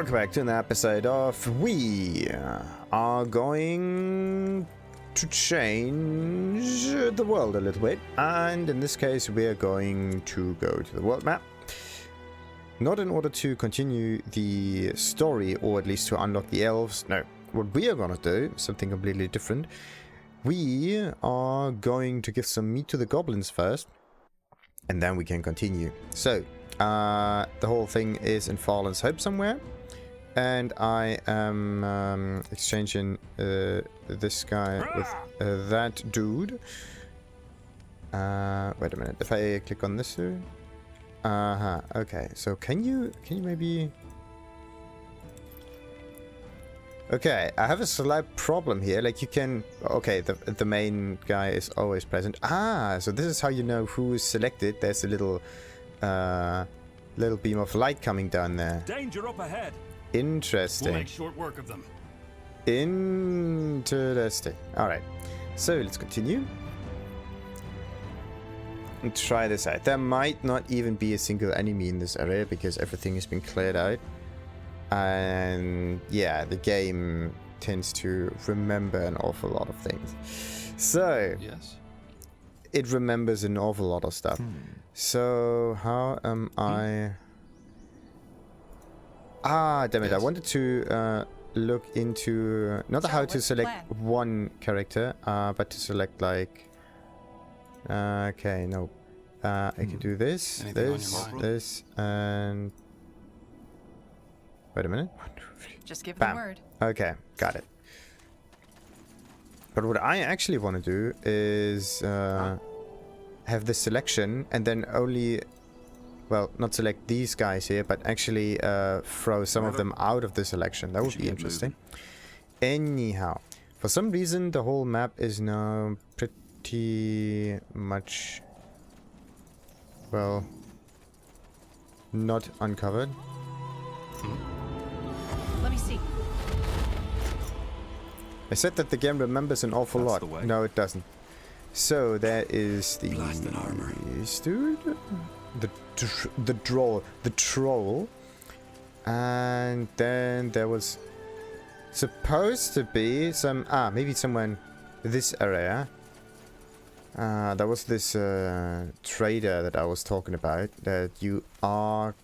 Welcome back to an episode of We Are Going to Change the World a little bit. And in this case, we are going to go to the world map. Not in order to continue the story, or at least to unlock the elves. No, what we are going to do is something completely different. We are going to give some meat to the goblins first, and then we can continue. So, the whole thing is in Farlorns Hope somewhere. And I am exchanging this guy with that dude. Wait a minute. If I click on this dude, okay. So can you maybe? Okay, I have a slight problem here. Like you can. Okay, the main guy is always present. So this is how you know who is selected. There's a little beam of light coming down there. Danger up ahead. Interesting. We'll make short work of them. Interesting. Alright. So let's continue. And try this out. There might not even be a single enemy in this area because everything has been cleared out. And yeah, the game tends to remember an awful lot of things. So yes, it remembers an awful lot of stuff. So how am I? Damn it, I wanted to look into not how to select one character, but to select like okay, no. I can do this, this, and wait a minute. Just give Bam. the word. Okay, got it. But what I actually want to do is have this selection and then only, well, not select these guys here, but actually throw some of them out of the selection. That would be interesting. Anyhow, for some reason the whole map is now pretty much, well, not uncovered. Let me see. I said that the game remembers an awful lot. No, it doesn't. So there is the blasted armor. Dude, the troll, and then there was supposed to be some maybe someone this area. There was this trader that I was talking about that you are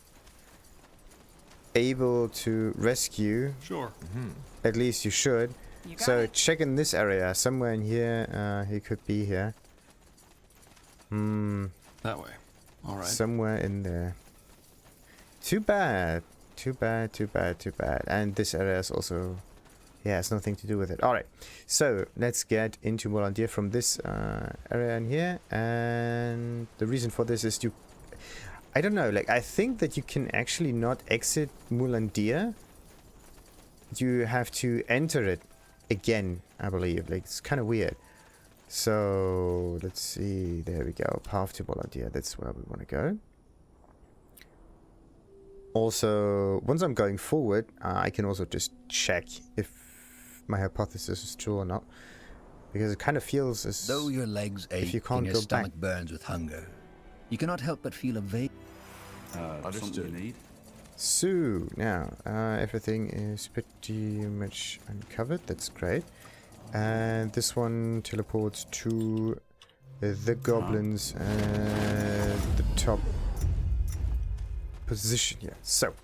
able to rescue. Sure. At least you should. So check in this area. Somewhere in here, he could be here. That way. All right. Somewhere in there. Too bad. Too bad, too bad, too bad. And this area is also, yeah, it's nothing to do with it. Alright, so let's get into Volunteer from this area in here. And the reason for this is I don't know, like I think that you can actually not exit Mulandir. You have to enter it again, I believe. Like it's kind of weird. So let's see. There we go. Path to Volunteer. That's where we want to go. Also, once I'm going forward, I can also just check if my hypothesis is true or not, because it kind of feels as though your legs ache if you can't and your go stomach back. burns with hunger, you cannot help but feel a vague. Understood. You need? So now everything is pretty much uncovered. That's great. And this one teleports to the goblins at the top position here. So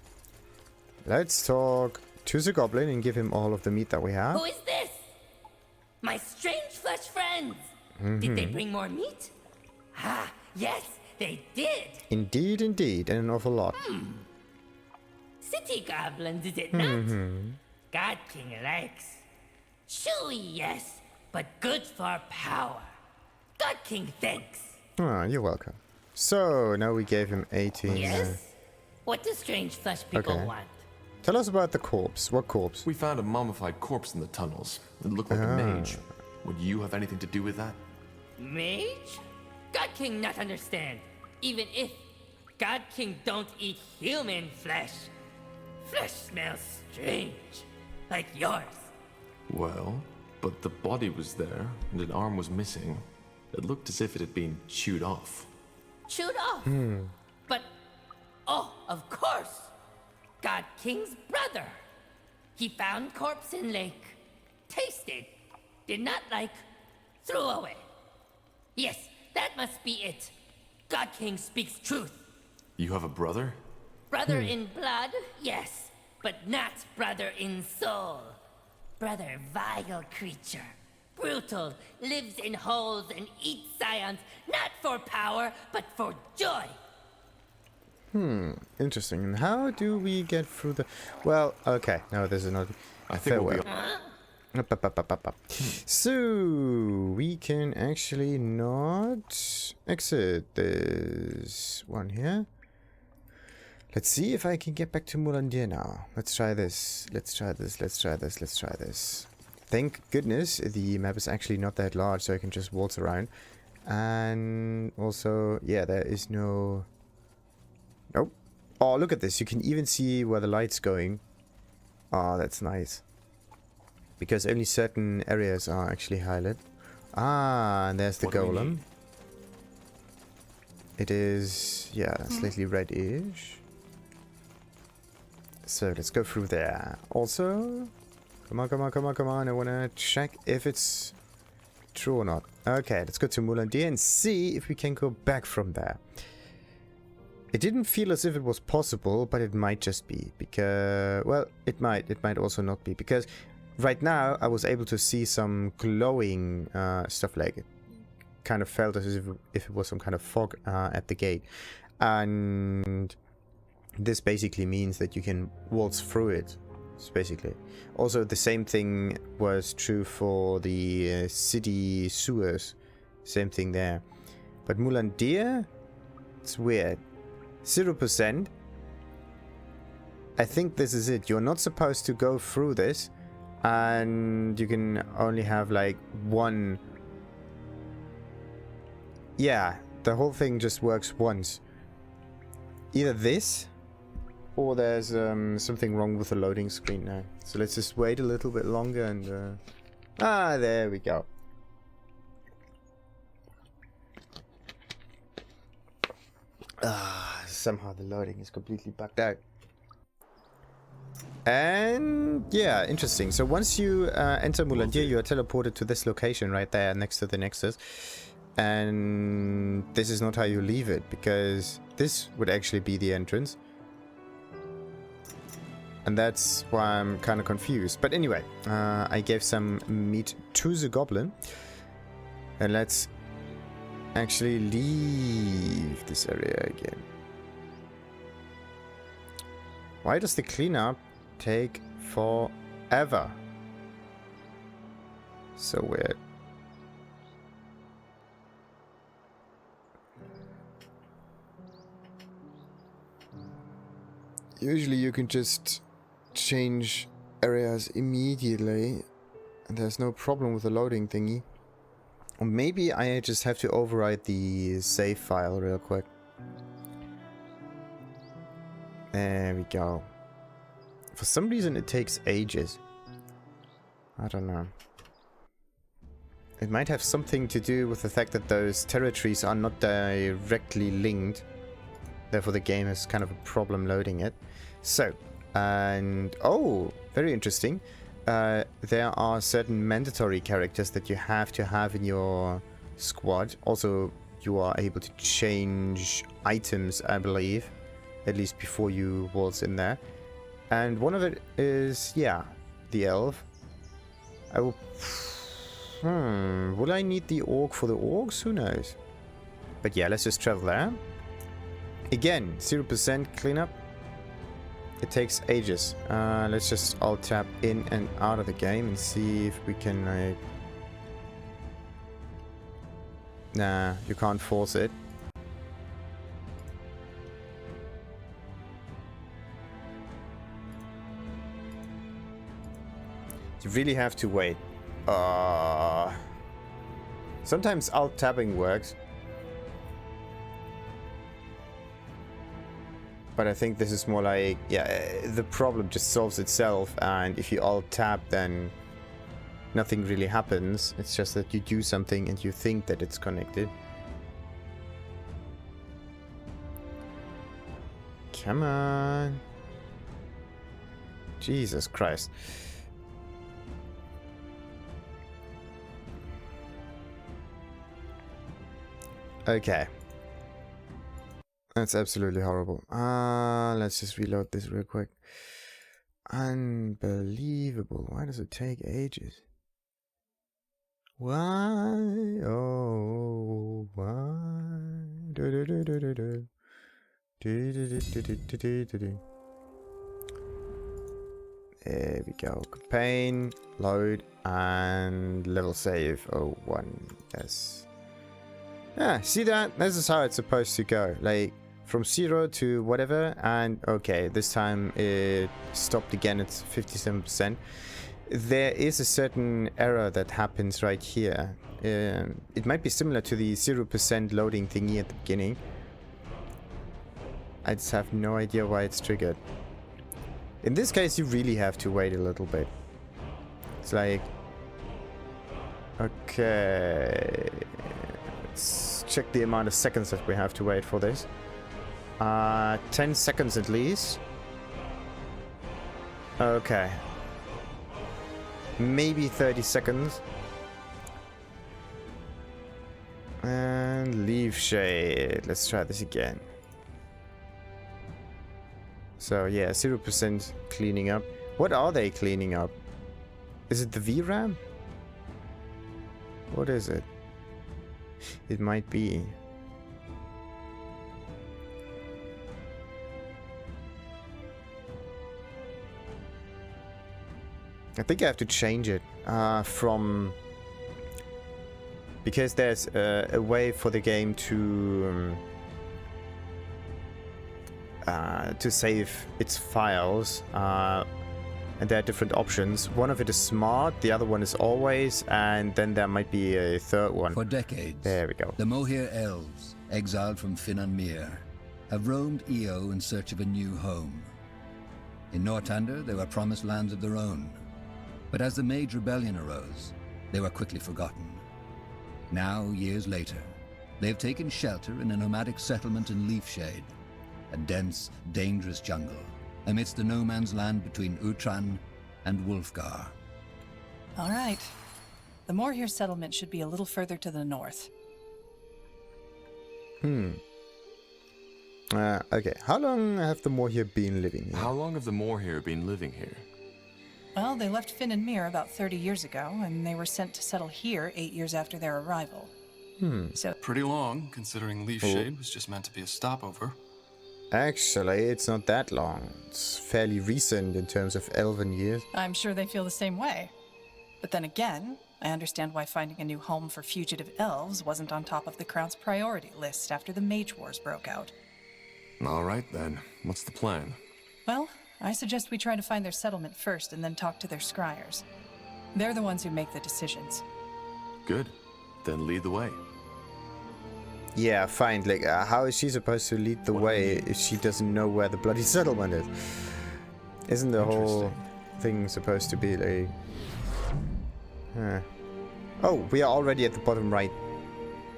let's talk to the goblin and give him all of the meat that we have. Who is this? My strange flesh friends. Did they bring more meat? Yes, they did. Indeed, indeed, and an awful lot. City goblins, is it not? God King likes. Chewy, yes, but good for power. God King thanks. You're welcome. So now we gave him 18. Yes? What do strange flesh people Okay. want? Tell us about the corpse. What corpse? We found a mummified corpse in the tunnels. It looked like a mage. Would you have anything to do with that? Mage? God King not understand. Even if God King don't eat human flesh. Flesh smells strange. Like yours. Well, but the body was there, and an arm was missing. It looked as if it had been chewed off. Chewed off? But, oh, of course. God King's brother. He found corpse in lake, tasted, did not like, threw away. Yes, that must be it. God King speaks truth. You have a brother? Brother in blood, yes, but not brother in soul. Brother vile creature. Brutal, lives in holes and eats scions, not for power, but for joy. Interesting. And how do we get through the... Well, okay. No, there's another... I think we'll be... So, we can actually not exit this one here. Let's see if I can get back to Northander now. Let's try this. Let's try this. Let's try this. Let's try this. Thank goodness the map is actually not that large, so I can just waltz around. And also, yeah, there is no... Nope. Oh, look at this. You can even see where the light's going. Oh, that's nice. Because only certain areas are actually highlighted. Ah, and there's the golem. It is, yeah, slightly reddish. So let's go through there. Also, come on, come on, come on, come on. I want to check if it's true or not. Okay, let's go to Northander and see if we can go back from there. It didn't feel as if it was possible, but it might just be. Because, well, it might also not be. Because right now, I was able to see some glowing stuff, like it kind of felt as if it was some kind of fog at the gate. And this basically means that you can waltz through it, basically. Also, the same thing was true for the city sewers. Same thing there. But Northander, it's weird. 0%. I think this is it. You're not supposed to go through this. And you can only have like one. Yeah, the whole thing just works once. Either this, or there's something wrong with the loading screen now. So let's just wait a little bit longer and... there we go. Somehow the loading is completely bugged out. And yeah, interesting. So once you enter Northander, you are teleported to this location right there next to the Nexus. And this is not how you leave it, because this would actually be the entrance. And that's why I'm kind of confused. But anyway, I gave some meat to the goblin. And let's actually leave this area again. Why does the cleanup take forever? So weird. Usually you can just change areas immediately and there's no problem with the loading thingy. Or maybe I just have to override the save file real quick. There we go. For some reason it takes ages. I don't know. It might have something to do with the fact that those territories are not directly linked. Therefore the game has kind of a problem loading it. So, and oh, very interesting. There are certain mandatory characters that you have to have in your squad. Also, you are able to change items, I believe. At least before you waltz in there. And one of it is, yeah, the elf. I will... will I need the orc for the orcs? Who knows? But yeah, let's just travel there. Again, 0% cleanup. It takes ages. Let's just alt tab in and out of the game and see if we can like... Nah, you can't force it. You really have to wait. Sometimes alt tabbing works. But I think this is more like, yeah, the problem just solves itself, and if you alt tab, then nothing really happens. It's just that you do something and you think that it's connected. Come on. Jesus Christ. Okay. That's absolutely horrible. Let's just reload this real quick. Unbelievable. Why does it take ages? Why? Oh, why? There we go. Campaign, load, and level save. Oh, 1. Yes. Yeah, see that? This is how it's supposed to go. Like, from 0 to whatever, and okay, this time it stopped again at 57%. There is a certain error that happens right here. It might be similar to the 0% loading thingy at the beginning. I just have no idea why it's triggered. In this case, you really have to wait a little bit. It's like... Okay... Let's check the amount of seconds that we have to wait for this. 10 seconds at least. Okay. Maybe 30 seconds. And Leafshade. Let's try this again. So yeah, 0% cleaning up. What are they cleaning up? Is it the VRAM? What is it? It might be. I think I have to change it from... Because there's a way for the game to save its files, and there are different options. One of it is smart, the other one is always, and then there might be a third one. For decades, there we go. The Mohir Elves, exiled from Finan Mir, have roamed Io in search of a new home. In Northander, they were promised lands of their own. But as the Mage Rebellion arose, they were quickly forgotten. Now, years later, they have taken shelter in a nomadic settlement in Leafshade, a dense, dangerous jungle, amidst the no man's land between Utran and Wolfgar. All right. The Mohir settlement should be a little further to the north. Okay. How long have the Mohir been living here? How long have the Mohir been living here? Well, they left Finan Mir about 30 years ago, and they were sent to settle here 8 years after their arrival. So Pretty long, considering Leafshade was just meant to be a stopover. Actually, it's not that long. It's fairly recent in terms of elven years. I'm sure they feel the same way. But then again, I understand why finding a new home for fugitive elves wasn't on top of the Crown's priority list after the Mage Wars broke out. All right, then. What's the plan? Well, I suggest we try to find their settlement first and then talk to their scryers. They're the ones who make the decisions. Good. Then lead the way. Yeah, fine. Like, how is she supposed to lead the way if she doesn't know where the bloody settlement is? Isn't the whole thing supposed to be like... Oh, we are already at the bottom right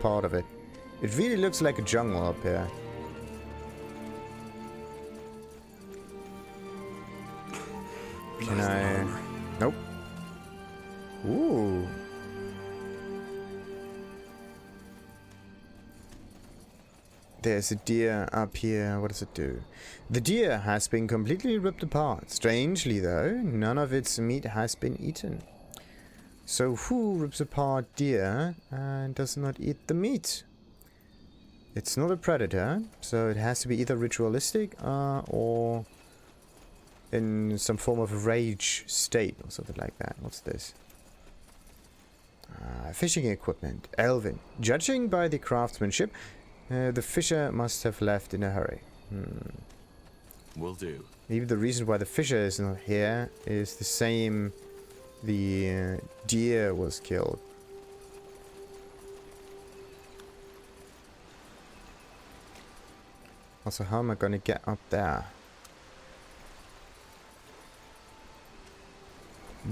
part of it. It really looks like a jungle up here. Can I... Nope. Ooh. There's a deer up here. What does it do? The deer has been completely ripped apart. Strangely, though, none of its meat has been eaten. So who rips apart deer and does not eat the meat? It's not a predator, so it has to be either ritualistic or in some form of rage state or something like that. What's this? Fishing equipment. Elven. Judging by the craftsmanship, the fisher must have left in a hurry. Will do. Maybe the reason why the fisher is not here is the same the deer was killed. Also, how am I gonna get up there?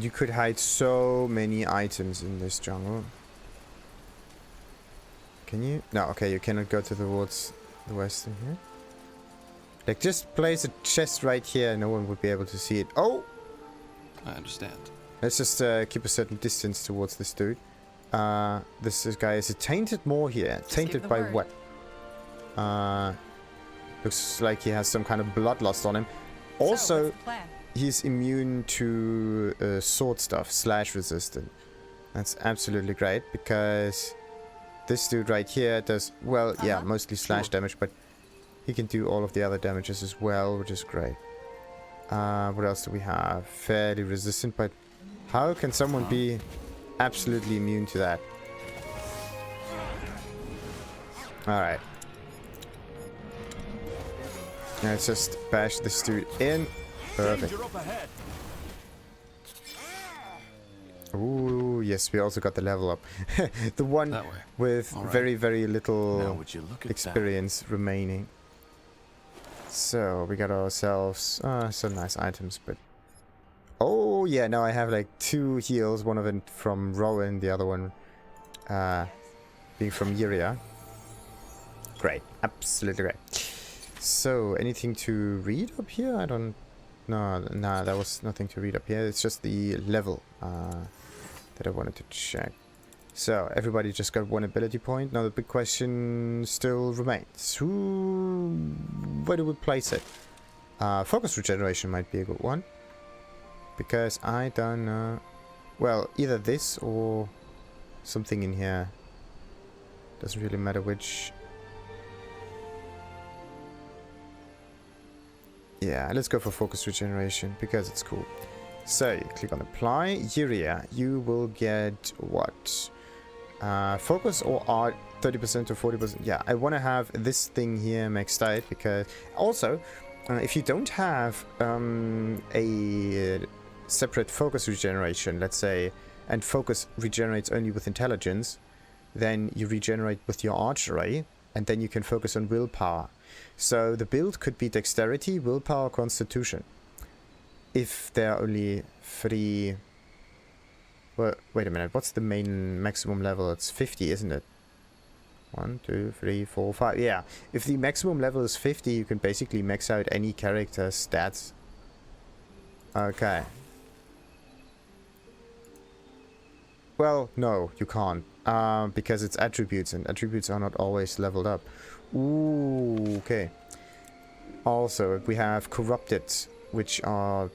You could hide so many items in this jungle. Can you? No, okay, you cannot go towards the west in here. Like, just place a chest right here, no one would be able to see it. Oh! I understand. Let's just keep a certain distance towards this dude. This guy is a tainted more here. Just Tainted give the by word. what? Looks like he has some kind of bloodlust on him. So, Also, what's the plan? he's immune to sword stuff, slash resistant. That's absolutely great because this dude right here does, well, yeah, mostly slash damage, but he can do all of the other damages as well, which is great. What else do we have? Fairly resistant, but how can someone be absolutely immune to that? Alright. Let's just bash this dude in. Perfect. Danger up ahead. Ooh, yes, we also got the level up. The one That way. with All right. very, very Now little would you look at experience remaining. So, we got ourselves some nice items, but... Oh, yeah, now I have like 2 heals, one of them from Rowan, the other one being from Yuria. Great, absolutely great. So, anything to read up here? I don't... No, that was nothing to read up here. It's just the level that I wanted to check. So, everybody just got 1 ability point. Now the big question still remains. Where do we place it? Focus regeneration might be a good one. Because I don't know... Well, either this or something in here. Doesn't really matter which. Yeah, let's go for focus regeneration because it's cool. So, you click on apply. Yuria, you will get what? Focus or art 30% to 40%. Yeah, I want to have this thing here maxed out because also, if you don't have a separate focus regeneration, let's say, and focus regenerates only with intelligence, then you regenerate with your archery, and then you can focus on willpower. So the build could be dexterity, willpower, constitution. If there are only 3... Well, wait a minute, what's the main maximum level? It's 50, isn't it? 1, 2, 3, 4, 5. Yeah, if the maximum level is 50, you can basically max out any character's stats. Okay. Well, no, you can't. Because it's attributes, and attributes are not always leveled up. Ooh, okay. Also, we have corrupted, which are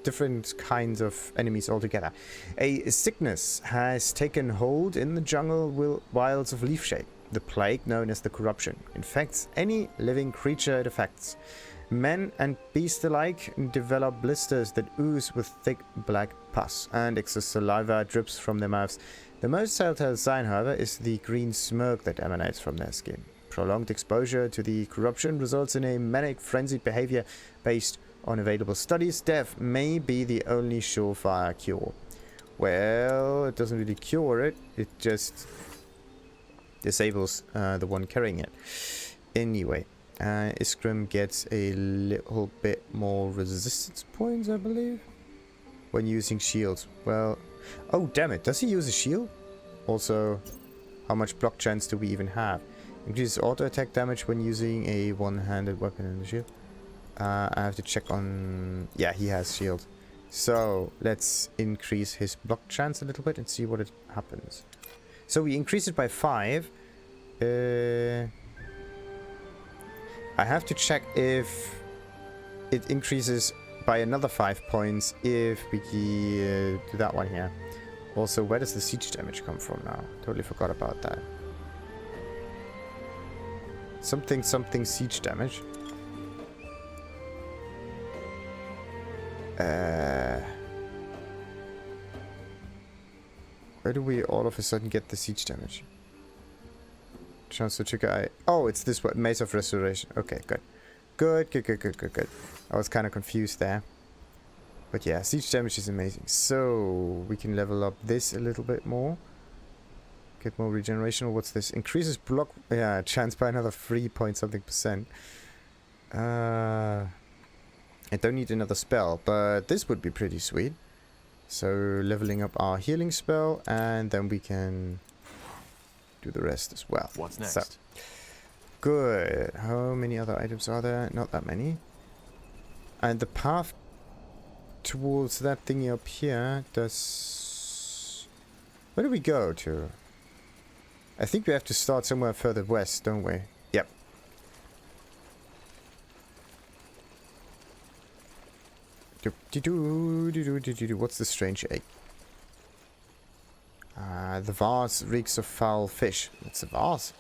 different kinds of enemies altogether. A sickness has taken hold in the jungle wilds of Leafshade. The plague, known as the corruption, infects any living creature it affects. Men and beasts alike develop blisters that ooze with thick black pus, and excess saliva drips from their mouths. The most telltale sign, however, is the green smoke that emanates from their skin. Prolonged exposure to the corruption results in a manic, frenzied behavior based on available studies. Death may be the only surefire cure. Well, it doesn't really cure it, it just disables the one carrying it. Anyway, Iskrim gets a little bit more resistance points, I believe, when using shields. Well, oh damn it, does he use a shield? Also, how much block chance do we even have? Increases auto attack damage when using a one-handed weapon in the shield. I have to check on... Yeah, he has shield. So, let's increase his block chance a little bit and see what it happens. So, we increase it by 5. I have to check if it increases by another 5 points if we do that one here. Also, where does the siege damage come from now? Totally forgot about that. Something siege damage. Where do we all of a sudden get the siege damage? Chance to trigger. Oh, it's this one. Maze of Restoration. Okay, good. Good. I was kind of confused there. But yeah, siege damage is amazing. So, we can level up this a little bit more. Get more regeneration. What's this? Increases block... Yeah, chance by another 3 point something percent. I don't need another spell, but this would be pretty sweet. So, leveling up our healing spell, and then we can do the rest as well. What's next? So, good. How many other items are there? Not that many. And the path towards that thingy up here. Does... Where do we go to? I think we have to start somewhere further west, don't we? Yep. What's the strange egg? The vase reeks of foul fish. It's a vase.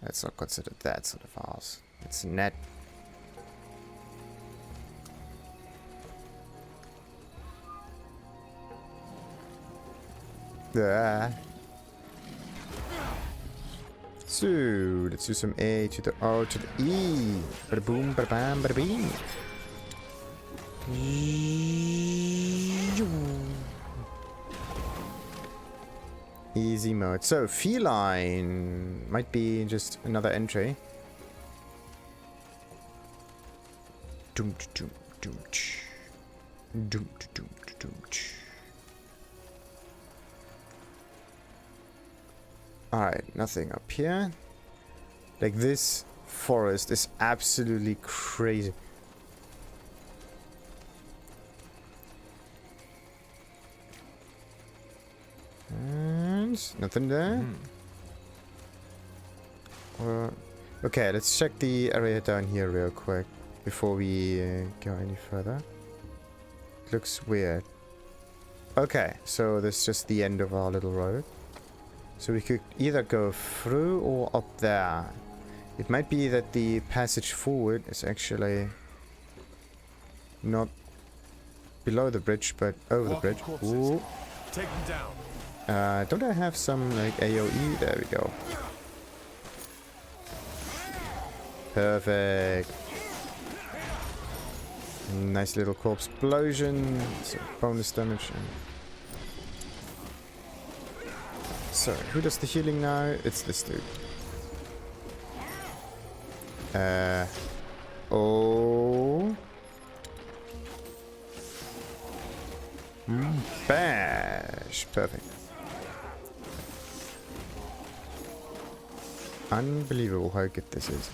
Let's not consider that sort of vase. It's a net. So, let's do some A to the O to the E. Bada boom, bada bam, bada bing. Easy mode. So, feline might be just another entry. Doom, doom, doom, doom, doom, doom. Alright, nothing up here. Like, this forest is absolutely crazy. And nothing there. Okay, let's check the area down here real quick before we go any further. It looks weird. Okay, so this is just the end of our little road. So we could either go through or up there. It might be that the passage forward is actually not below the bridge, but over the bridge. Ooh. Take them down. Don't I have some like AoE? There we go. Perfect. Nice little corpse explosion. Some bonus damage. So, who does the healing now? It's this dude. Oh. Bash. Perfect. Unbelievable how good this is.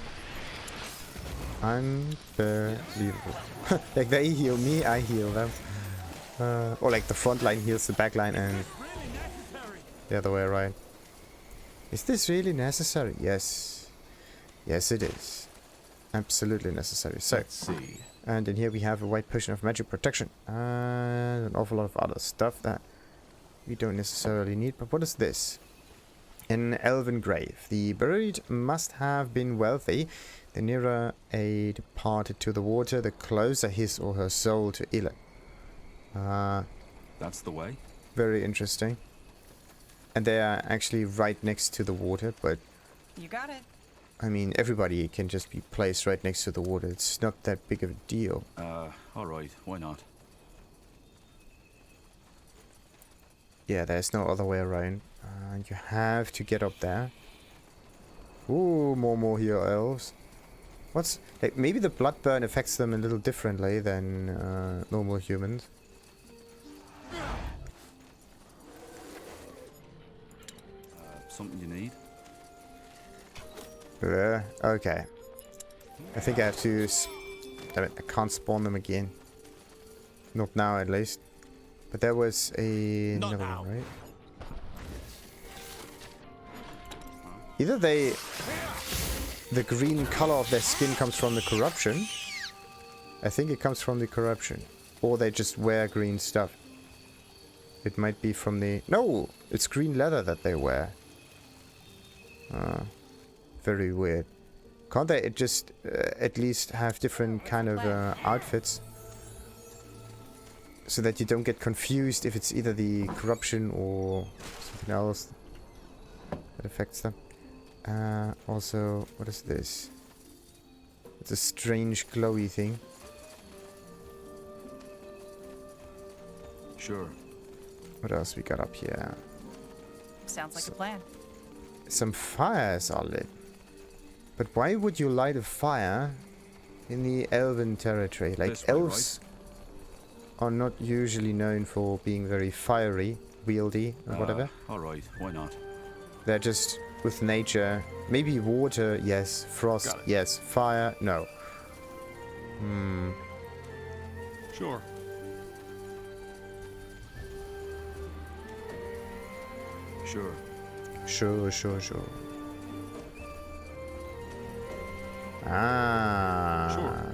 Unbelievable. Like they heal me, I heal them. Or like the front line heals the back line and the other way around. Is this really necessary? Yes. Yes, it is. Absolutely necessary. So, Let's see. and in here we have a white potion of magic protection. And an awful lot of other stuff that we don't necessarily need. But what is this? An elven grave. The buried must have been wealthy. The nearer a departed to the water, the closer his or her soul to Ila. That's the way. Very interesting. And they are actually right next to the water, but... You got it. I mean, everybody can just be placed right next to the water. It's not that big of a deal. Alright, why not? Yeah, there's no other way around. You have to get up there. Ooh, more here, elves. What's... Like, maybe the Bloodburn affects them a little differently than normal humans. Something you need? Okay. I think I have to... Damn it, I can't spawn them again. Not now, at least. But there was another one, right? Either they... The green color of their skin comes from the corruption. I think it comes from the corruption. Or they just wear green stuff. It might be from the... No! It's green leather that they wear. Very weird. Can't they just at least have different kind of outfits? So that you don't get confused if it's either the corruption or something else that affects them. Also, what is this? It's a strange glowy thing. Sure. What else we got up here? Sounds like a plan. Some fires are lit. But why would you light a fire in the elven territory? Like, elves are not usually known for being very fiery, wieldy, or whatever. Alright, why not? They're just with nature. Maybe water, yes. Frost, Got it. yes. Fire, no. Sure. Sure. Sure. Ah. Sure.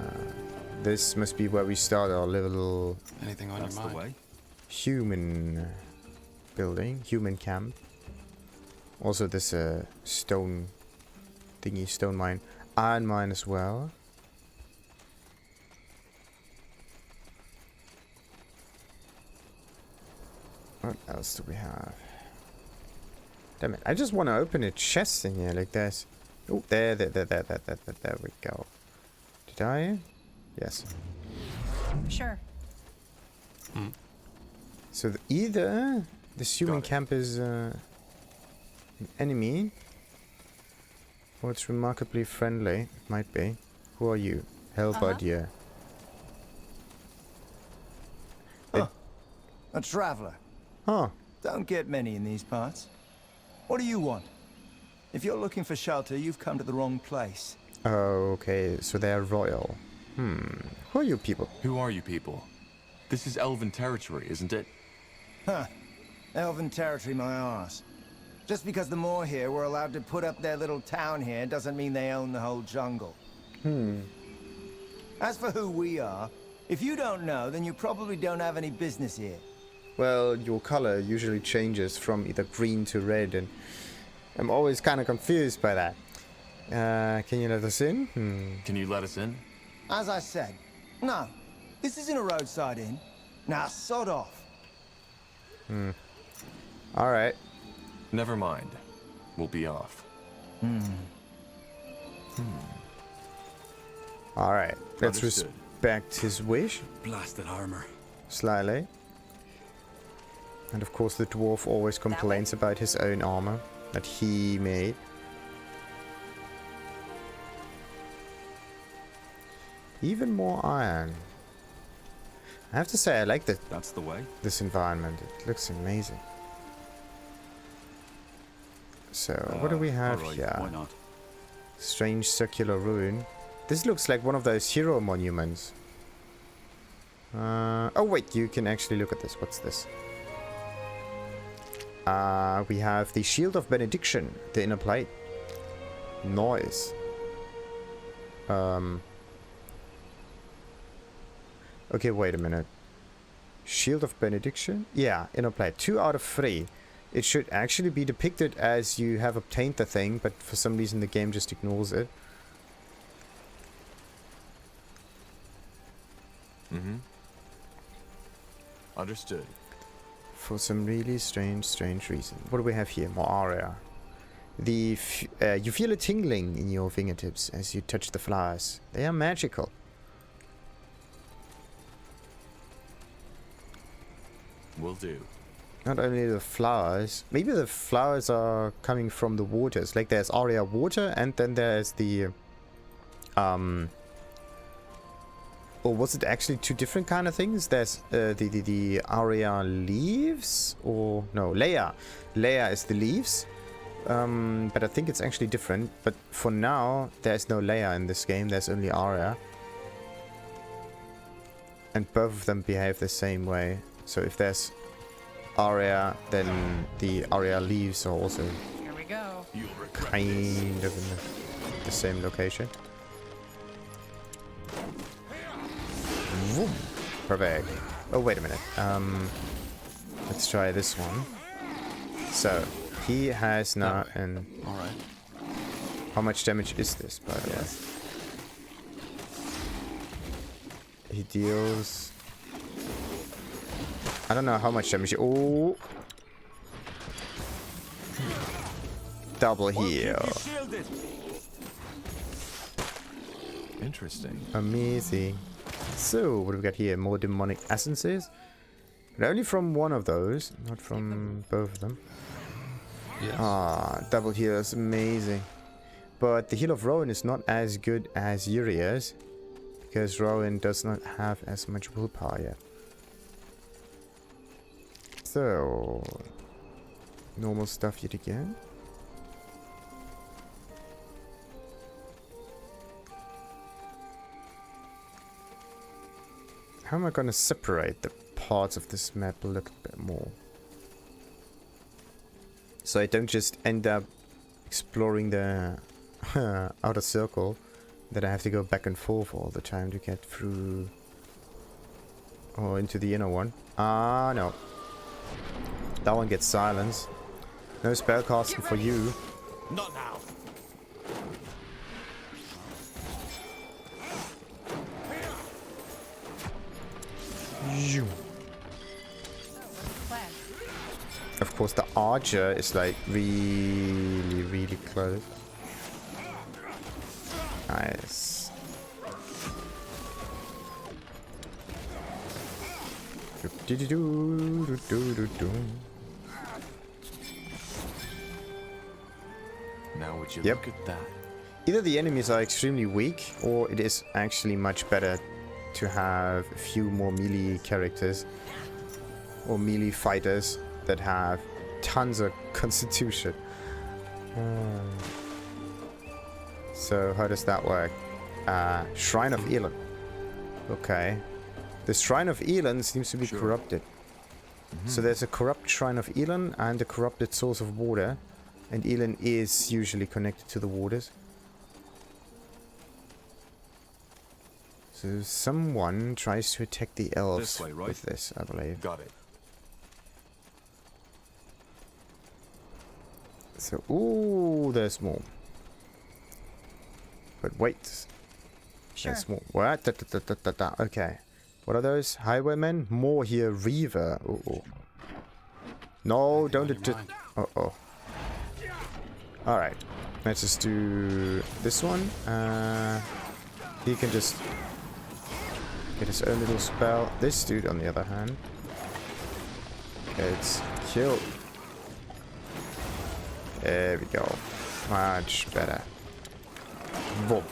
This must be where we start our little Anything on That's your the mind? way. human building, human camp. Also this stone thingy, stone mine, iron mine as well. What else do we have? Damn it, I just want to open a chest in here like this. Oh, there we go. Did I? Yes. Sure. So either this human Got it. camp is an enemy, or it's remarkably friendly. It might be. Who are you? Hellbud, A traveler. Huh. Don't get many in these parts. What do you want? If you're looking for shelter, you've come to the wrong place. Oh, okay. So they're royal. Who are you people? Who are you people? This is Elven territory, isn't it? Huh. Elven territory, my arse. Just because the Moor here were allowed to put up their little town here doesn't mean they own the whole jungle. As for who we are, if you don't know, then you probably don't have any business here. Well, your color usually changes from either green to red, and I'm always kind of confused by that. Can you let us in? Can you let us in? As I said, no. This isn't a roadside inn. Now, sod off. All right. Never mind. We'll be off. All right. Let's Understood. respect his wish Blasted armor. slightly. And of course, the dwarf always complains about his own armor that he made. Even more iron. I have to say, I like That's the way. this environment. It looks amazing. So, what do we have All right, here? why not? Strange circular ruin. This looks like one of those hero monuments. Oh wait, you can actually look at this. What's this? We have the Shield of Benediction, the inner plate. Nice. Okay, wait a minute. Shield of Benediction? Yeah, inner plate. 2 out of 3. It should actually be depicted as you have obtained the thing, but for some reason the game just ignores it. Understood. For some really strange reason. What do we have here? More aria. You feel a tingling in your fingertips as you touch the flowers. They are magical. Will do. Not only the flowers, maybe the flowers are coming from the waters. Like there's aria water, and then there's the or was it actually 2 different kind of things? There's the aria leaves, or no, Leia. Leia is the leaves. But I think it's actually different. But for now, there's no Leia in this game. There's only aria, and both of them behave the same way. So if there's aria, then the aria leaves are also Here we go. kind of in the same location. Vroom. Perfect. Oh, wait a minute. Let's try this one. So he has now an. All right. How much damage is this, by the way? He deals. I don't know how much damage. Oh, double heal. Interesting. Amazing. So, what do we got here? More demonic essences? But only from one of those, not from both of them. Yes. Ah, double heal is amazing. But the heal of Rowan is not as good as Uria's, because Rowan does not have as much willpower yet. So, normal stuff yet again. How am I gonna separate the parts of this map a little bit more? So I don't just end up exploring the outer circle that I have to go back and forth all the time to get through or into the inner one. Ah, no. That one gets silenced. No spell casting for you. Not now. You. Plan. Of course, the archer is like really, really close. Nice. Now would you Yep. look at that? Either the enemies are extremely weak, or it is actually much better to have a few more melee characters or melee fighters that have tons of constitution. So how does that work? Shrine of Elon. Okay. The Shrine of Elon seems to be corrupted. So there's a corrupt Shrine of Elon and a corrupted source of water. And Elon is usually connected to the waters. So someone tries to attack the elves This way, right? with this, I believe. Got it. So, ooh, there's more. But wait. Sure. There's more. What? Okay. What are those? Highwaymen? More here. Reaver. Uh-oh. No, don't On your mind. Uh-oh. Alright. Let's just do this one. He can just get his own little spell. This dude, on the other hand, gets killed. There we go. Much better. Boom.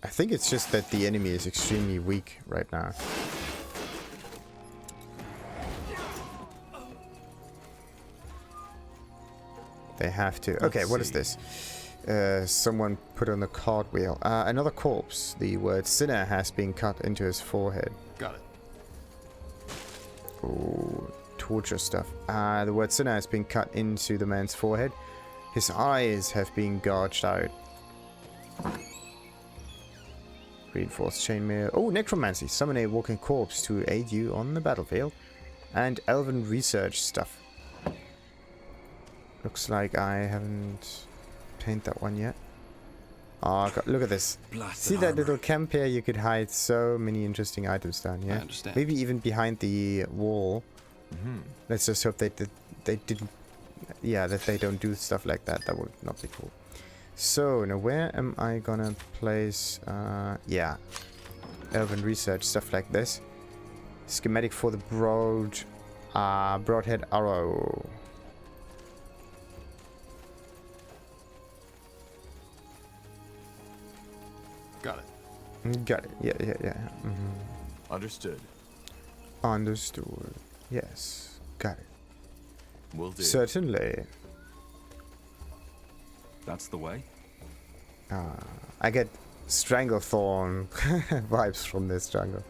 I think it's just that the enemy is extremely weak right now. They have to. Okay, what is this? Someone put on a cartwheel. Another corpse. The word sinner has been cut into his forehead. Got it. Ooh, torture stuff. The word sinner has been cut into the man's forehead. His eyes have been gouged out. Reinforced chainmail. Oh, necromancy. Summon a walking corpse to aid you on the battlefield. And elven research stuff. Looks like I haven't painted that one yet. Oh god, look at this. See that little camp here? You could hide so many interesting items down here. I understand. Maybe even behind the wall. Let's just hope they didn't. Yeah, that they don't do stuff like that. That would not be cool. So now where am I gonna place? Yeah, elven research stuff like this. Schematic for the broadhead arrow. Got it. Got it. Yeah. Understood. Understood. Yes. Got it. Will do. Certainly. That's the way. I get Stranglethorn vibes from this jungle.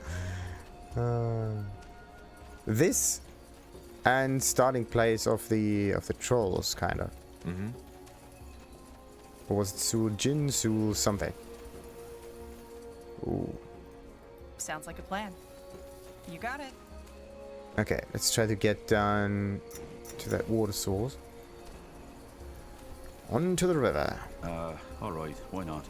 This and starting place of the trolls, kind of. Or was it Jin Sul something? Ooh. Sounds like a plan. You got it. Okay, let's try to get down to that water source. Onto the river. Alright, why not?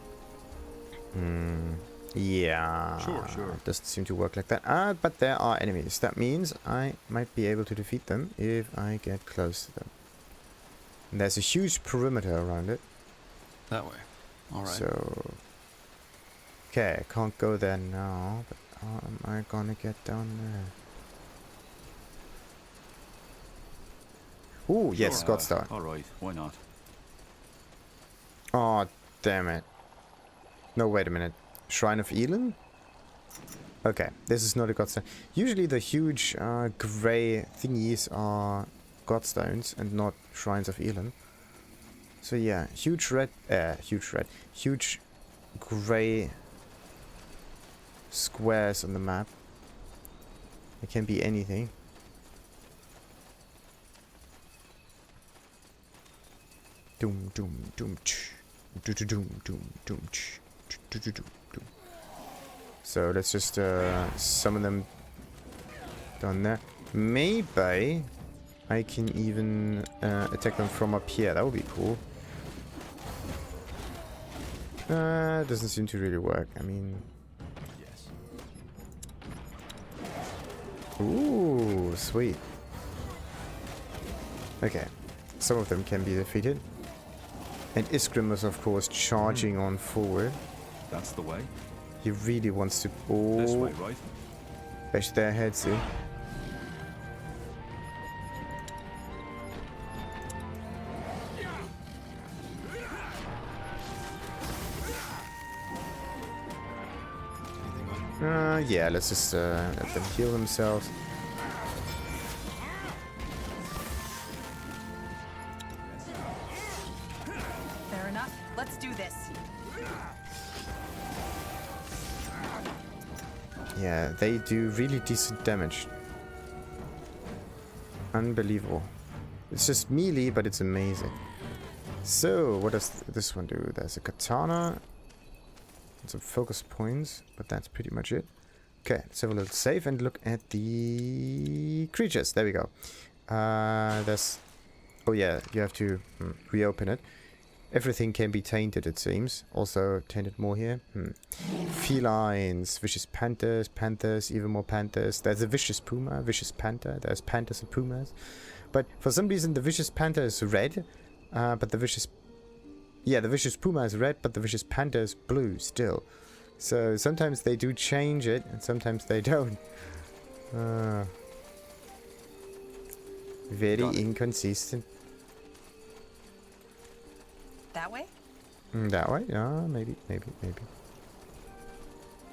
Yeah. Sure. It doesn't seem to work like that. But there are enemies. That means I might be able to defeat them if I get close to them. And there's a huge perimeter around it. That way. All right. So... Okay, I can't go there now. But how am I gonna get down there? Ooh, yes, Godstar. Alright, why not? Oh, damn it. No, wait a minute. Shrine of Elon? Okay, this is not a godstone. Usually the huge grey thingies are godstones and not shrines of Elan. So yeah, huge grey squares on the map. It can be anything. Doom doom doom ch. Doom doom doom doom ch. Doom doom doom. So let's just summon them down there. Maybe I can even attack them from up here. That would be cool. Doesn't seem to really work. I mean... Ooh, sweet. Okay. Some of them can be defeated. And Iskrim is, of course, charging on forward. That's the way. He really wants to... This Oh, way, right? bash their heads in. Yeah, let's just let them heal themselves. Fair enough. Let's do this. Yeah, they do really decent damage. Unbelievable. It's just melee, but it's amazing. So, what does this one do? There's a katana. And some focus points, but that's pretty much it. Okay, let's have a little save and look at the creatures. There we go. There's... Oh yeah, you have to reopen it. Everything can be tainted, it seems. Also tainted more here. Felines, vicious panthers, even more panthers. There's a vicious puma, vicious panther. There's panthers and pumas. But for some reason the vicious panther is red, but the vicious... Yeah, the vicious puma is red, but the vicious panther is blue still. So sometimes they do change it, and sometimes they don't. Very inconsistent. That way? That way? Yeah, maybe.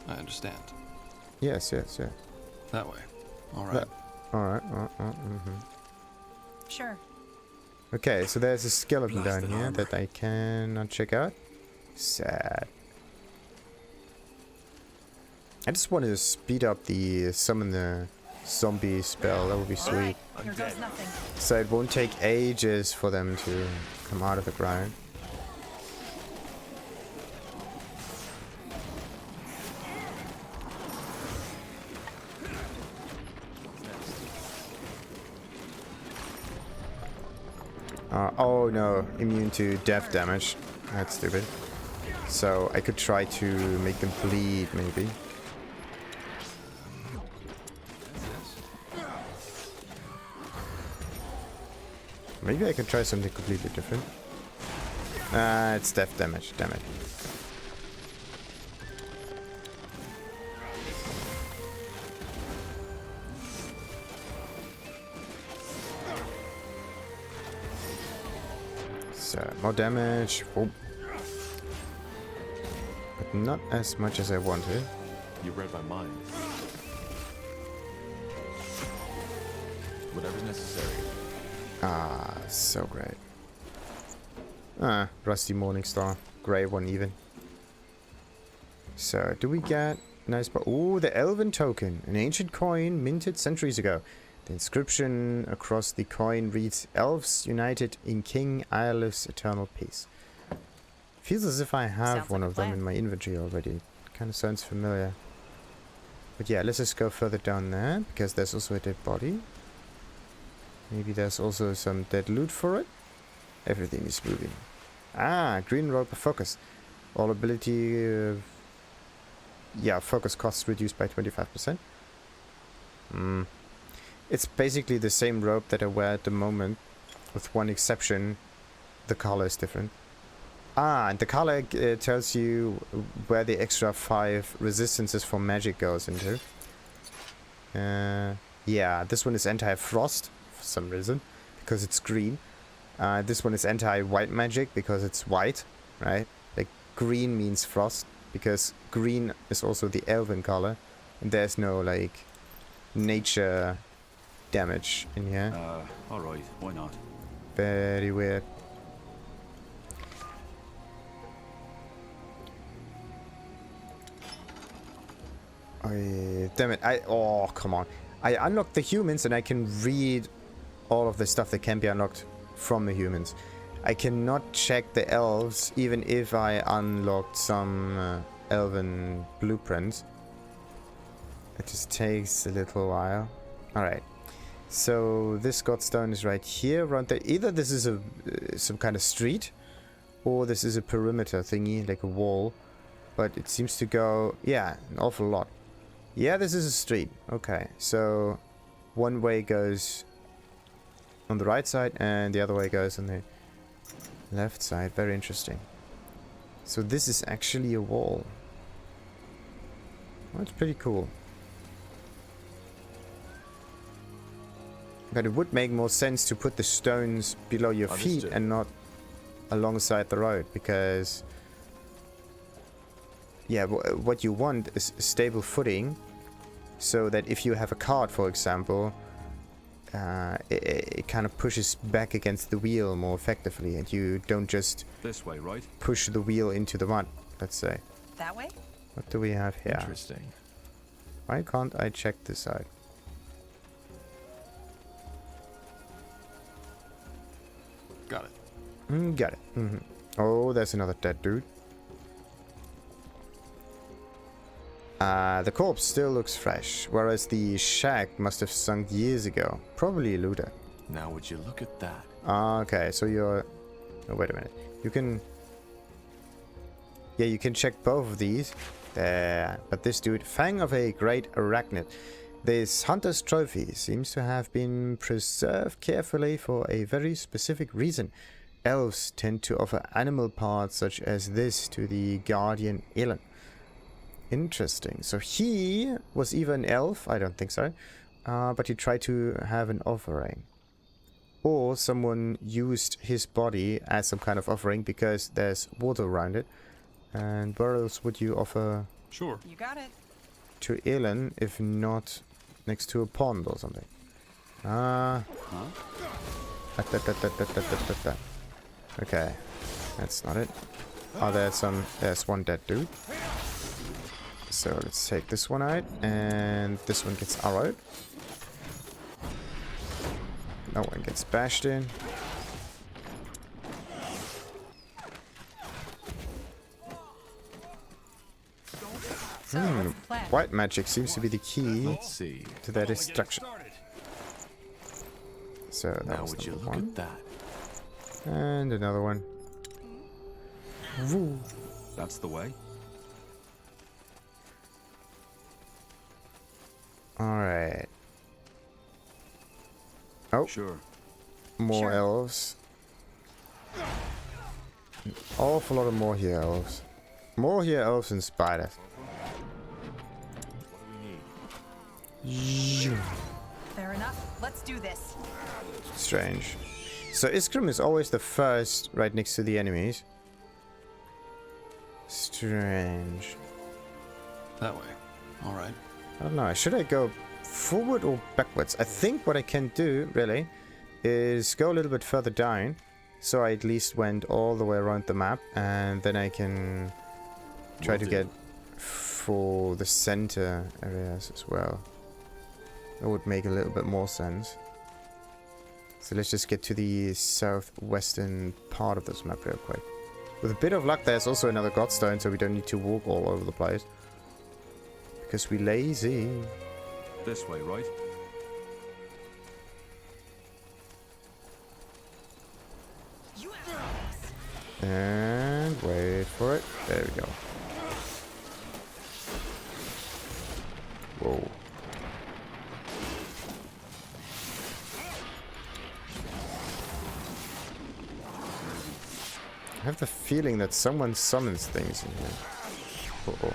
I understand. Yes. That way. All right. Alright. Sure. Okay, so there's a skeleton down Blasted here armor. that I cannot check out. Sad. I just want to speed up the summon the zombie spell. That would be sweet. Alright, here goes nothing. So it won't take ages for them to come out of the ground. Oh no, immune to death damage. That's stupid. So I could try to make them bleed, maybe. Maybe I can try something completely different. It's death damage, damn it. So, more damage. Oh. But not as much as I wanted. You read my mind. Whatever's necessary. Ah, so great. Ah, Rusty Morningstar. Grey one even. So, do we get... Nice... Oh, the Elven Token. An ancient coin minted centuries ago. The inscription across the coin reads, Elves united in King Aelif's eternal peace. Feels as if I have Sounds one like a of them plan. in my inventory already. Kind of sounds familiar. But yeah, let's just go further down there, because there's also a dead body. Maybe there's also some dead loot for it. Everything is moving. Ah, green rope of focus. All ability... yeah, focus costs reduced by 25%. It's basically the same rope that I wear at the moment, with one exception. The color is different. Ah, and the color tells you where the extra 5 resistances for magic goes into. Yeah, this one is anti-frost for some reason, because it's green. This one is anti-white magic because it's white, right? Like green means frost, because green is also the elven color, And there's no, like, nature damage in here. Alright, why not? Very weird. Damn it. Oh, come on. I unlocked the humans and I can read all of the stuff that can be unlocked from the humans. I cannot check the elves even if I unlocked some elven blueprints. It just takes a little while. Alright. So this godstone is right here around there. Either this is a some kind of street or this is a perimeter thingy, like a wall. But it seems to go, yeah, an awful lot. Yeah, this is a street. Okay, so one way goes on the right side and the other way goes on the left side. Very interesting. So this is actually a wall. Oh, it's pretty cool. But it would make more sense to put the stones below your feet and not alongside the road, because yeah, what you want is stable footing, so that if you have a cart, for example, it kind of pushes back against the wheel more effectively, and you don't just this way, right? Push the wheel into the mud, let's say. That way? What do we have here? Interesting. Why can't I check this side? Got it. Got it. Oh, there's another dead dude. The corpse still looks fresh, whereas the shack must have sunk years ago. Probably a looter. Now would you look at that? Okay, so you're... Oh, wait a minute. You can... Yeah, you can check both of these. There. But this dude, Fang of a great Arachnid. This hunter's trophy seems to have been preserved carefully for a very specific reason. Elves tend to offer animal parts such as this to the guardian Elven. Interesting. So he was either an elf, I don't think so, but he tried to have an offering. Or someone used his body as some kind of offering because there's water around it. And where else would you offer? Sure. You got it. To Elven, if not next to a pond or something. Okay, that's not it. Oh, there's one dead dude. So let's take this one out, and this one gets arrowed. No one gets bashed in. White magic seems to be the key Let's see. to their destruction. So that Now was would you number look one. at that? And another one. Woo. That's the way. Alright. Oh, Sure. more Sure. elves. An awful lot of more here elves. More here elves and spiders. Fair enough. Let's do this. Strange. So Iskrim is always the first right next to the enemies. Strange. That way. All right. I don't know. Should I go forward or backwards? I think what I can do, really, is go a little bit further down. So I at least went all the way around the map. And then I can try to get for the center areas as well. That would make a little bit more sense. So let's just get to the southwestern part of this map real quick. With a bit of luck, there's also another godstone, so we don't need to walk all over the place. Because we're lazy. This way, right? And wait for it. There we go. Whoa. I have the feeling that someone summons things in here. Uh-oh.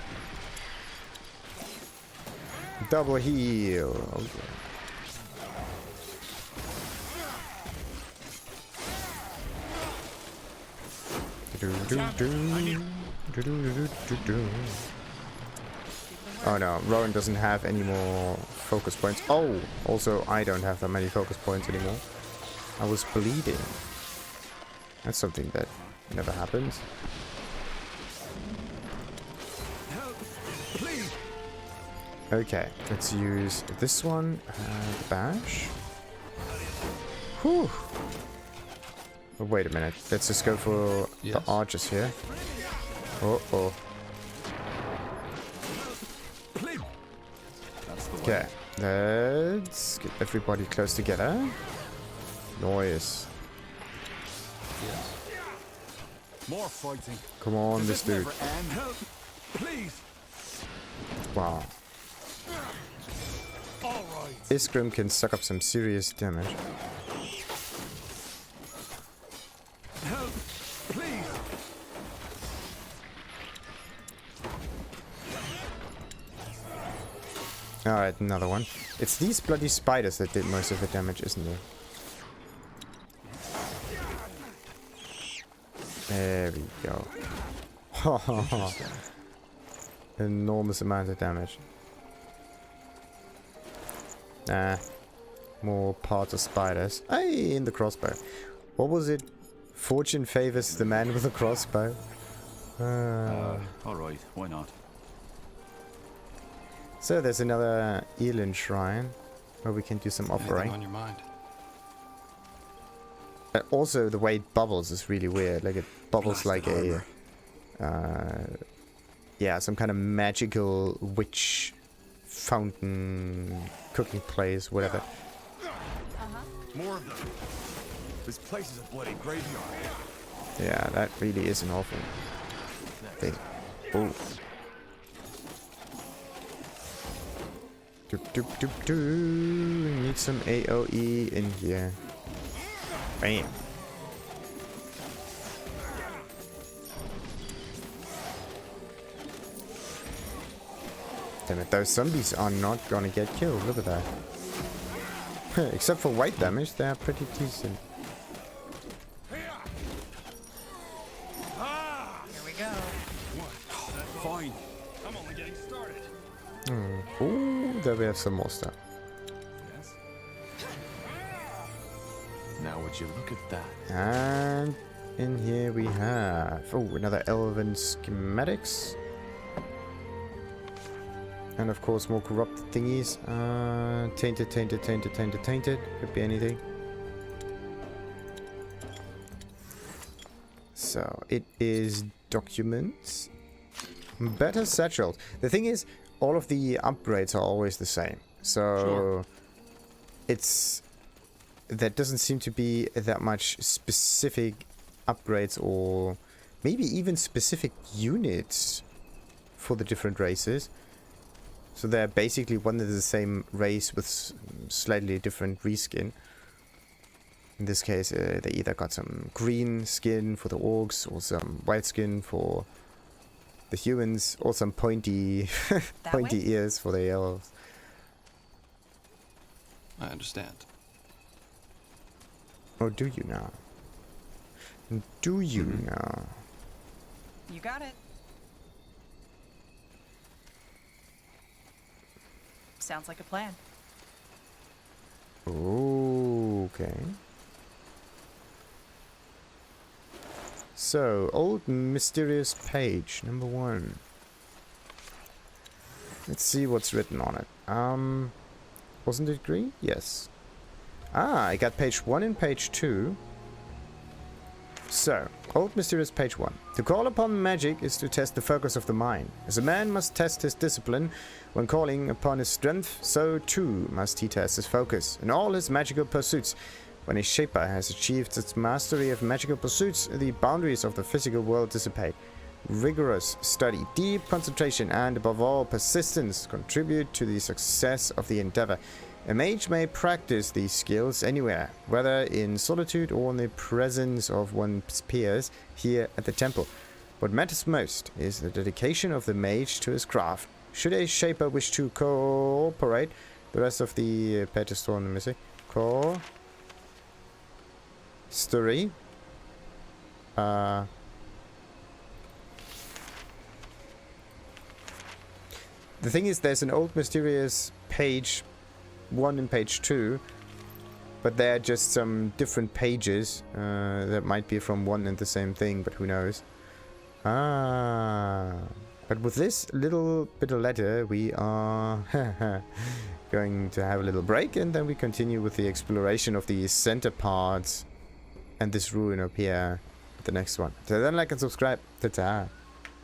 Double heal. Okay. Oh no, Rowan doesn't have any more focus points. Oh, also I don't have that many focus points anymore. I was bleeding. That's something that never happens. Okay, let's use this one and bash. Whew. Oh, wait a minute. Let's just go for the archers here. Oh. Okay, let's get everybody close together. Noise. More fighting. Come on, this dude. Please. Wow. Iskrim can suck up some serious damage. Help, please. Alright, another one. It's these bloody spiders that did most of the damage, isn't it? There we go. Enormous amount of damage. Nah. More parts of spiders. Hey, in the crossbow. What was it? Fortune favors the man with a crossbow. Alright, why not? So there's another Elin shrine where we can do some offering. Anything on your mind? Also, the way it bubbles is really weird. Like, it bubbles like a... yeah, some kind of magical witch fountain cooking place, whatever. More of them. This place is a bloody graveyard. Yeah, that really is an awful thing. Oh. Doop doop doop doo. Need some AoE in here. Bam. Damn it, those zombies are not gonna get killed. Look at that. Except for white damage, they are pretty decent. Here we go. Fine. I'm only getting started. Ooh, there we have some more stuff. Yes. Now would you look at that? And in here we have... Oh, another Elven schematics. And of course more corrupt thingies. Tainted. Could be anything. So, it is documents. Better satchels. The thing is, all of the upgrades are always the same. So, it's... There doesn't seem to be that much specific upgrades or maybe even specific units for the different races. So they're basically one and the same race with slightly different reskin. In this case, they either got some green skin for the orcs, or some white skin for the humans, or some pointy pointy ears for the elves. I understand. Oh, do you now? Do you now? You got it. Sounds like a plan. Okay. So, old mysterious page, number 1. Let's see what's written on it. Wasn't it green? Yes. Ah, I got page 1 and page 2. So, old mysterious page 1. To call upon magic is to test the focus of the mind. As a man must test his discipline when calling upon his strength, so too must he test his focus in all his magical pursuits. When a shaper has achieved its mastery of magical pursuits, the boundaries of the physical world dissipate. Rigorous study, deep concentration, and above all persistence contribute to the success of the endeavor. A mage may practice these skills anywhere, whether in solitude or in the presence of one's peers here at the temple. What matters most is the dedication of the mage to his craft. Should a shaper wish to cooperate, the rest of the page is torn and missing. Story. the thing is, there's an old mysterious page 1 and page 2, but they're just some different pages that might be from one and the same thing, but who knows. But with this little bit of letter, we are going to have a little break, and then we continue with the exploration of the center parts and this ruin up here, the next one. So then like and subscribe. Ta-ta.